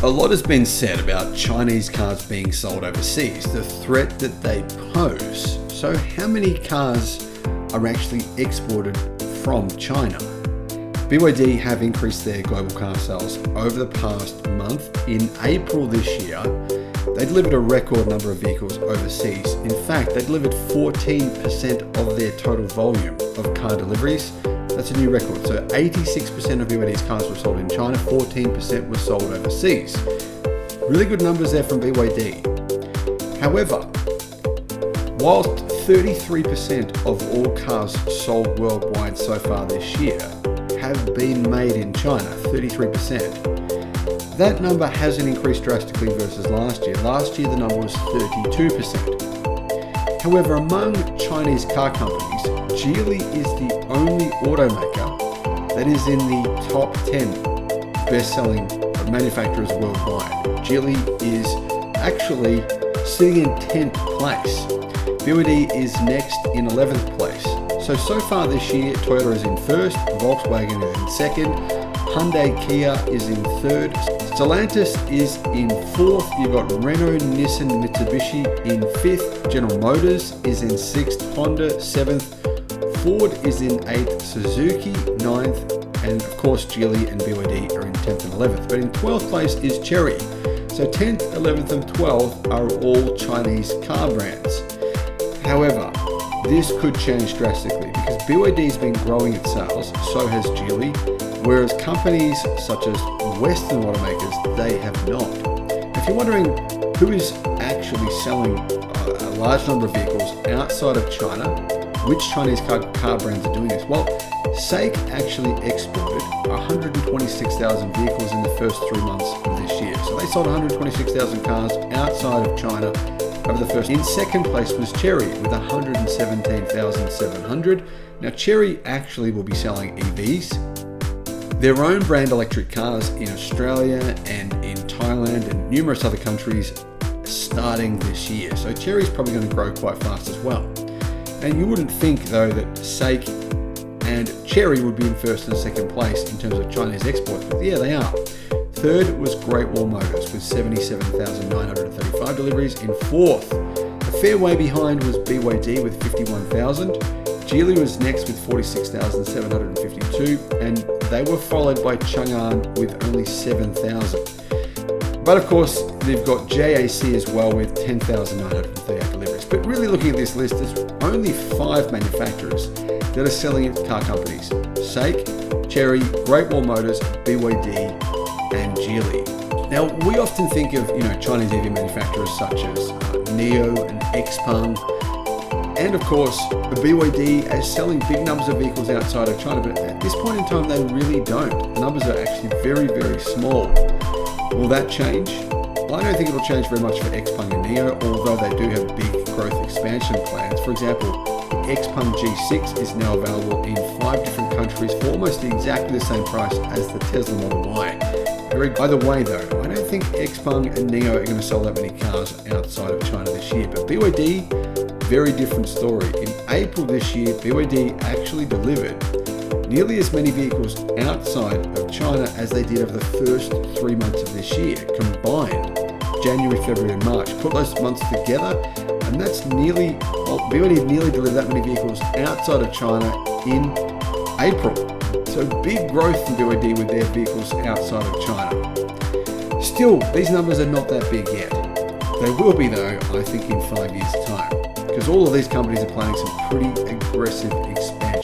A lot has been said about Chinese cars being sold overseas, the threat that they pose. So how many cars are actually exported from China? BYD have increased their global car sales over the past month. In April this year, they delivered a record number of vehicles overseas. In fact, they delivered 14% of their total volume of car deliveries. That's a new record. So 86% of BYD's cars were sold in China, 14% were sold overseas. Really good numbers there from BYD. However, whilst 33% of all cars sold worldwide so far this year have been made in China, 33%, that number hasn't increased drastically versus last year. Last year, the number was 32%. However, among Chinese car companies, Geely is the only automaker that is in the top 10 best-selling manufacturers worldwide. Geely is actually sitting in 10th place. BYD is next in 11th place. So far this year, Toyota is in first, Volkswagen is in second, Hyundai Kia is in third, Stellantis is in fourth, you've got Renault, Nissan, Mitsubishi in fifth, General Motors is in sixth, Honda seventh, Ford is in 8th, Suzuki 9th, and of course Geely and BYD are in 10th and 11th. But in 12th place is Chery. So 10th, 11th and 12th are all Chinese car brands. However, this could change drastically because BYD has been growing its sales, so has Geely, whereas companies such as Western automakers, they have not. If you're wondering who is actually selling a large number of vehicles outside of China, which Chinese car brands are doing this? Well, SAIC actually exported 126,000 vehicles in the first 3 months of this year. So they sold 126,000 cars outside of China over the first. In second place was Chery with 117,700. Now Chery actually will be selling EVs, their own brand electric cars in Australia and in Thailand and numerous other countries starting this year. So Chery's probably going to grow quite fast as well. And you wouldn't think though that SAIC and Chery would be in first and second place in terms of Chinese exports, but yeah, they are. Third was Great Wall Motors with 77,935 deliveries. In fourth, a fair way behind was BYD with 51,000. Geely was next with 46,752, and they were followed by Chang'an with only 7,000. But of course, they've got JAC as well with 10,938 deliveries. But really looking at this list, there's only 5 manufacturers that are selling it to car companies: SAIC, Chery, Great Wall Motors, BYD, and Geely. Now, we often think of Chinese EV manufacturers such as NIO and XPeng, and of course, the BYD as selling big numbers of vehicles outside of China, but at this point in time, they really don't. The numbers are actually very, very small. Will that change? Well, I don't think it'll change very much for XPeng and NIO, although they do have big growth expansion plans. For example, the XPeng G6 is now available in 5 different countries for almost exactly the same price as the Tesla Model Y. Either way though, I don't think XPeng and NIO are going to sell that many cars outside of China this year, but BYD, very different story. In April this year, BYD actually delivered nearly as many vehicles outside of China as they did over the first 3 months of this year, combined January, February and March. Put those months together and that's BYD nearly delivered that many vehicles outside of China in April. So big growth from BYD with their vehicles outside of China. Still, these numbers are not that big yet. They will be though, I think in 5 years time, because all of these companies are planning some pretty aggressive expansion.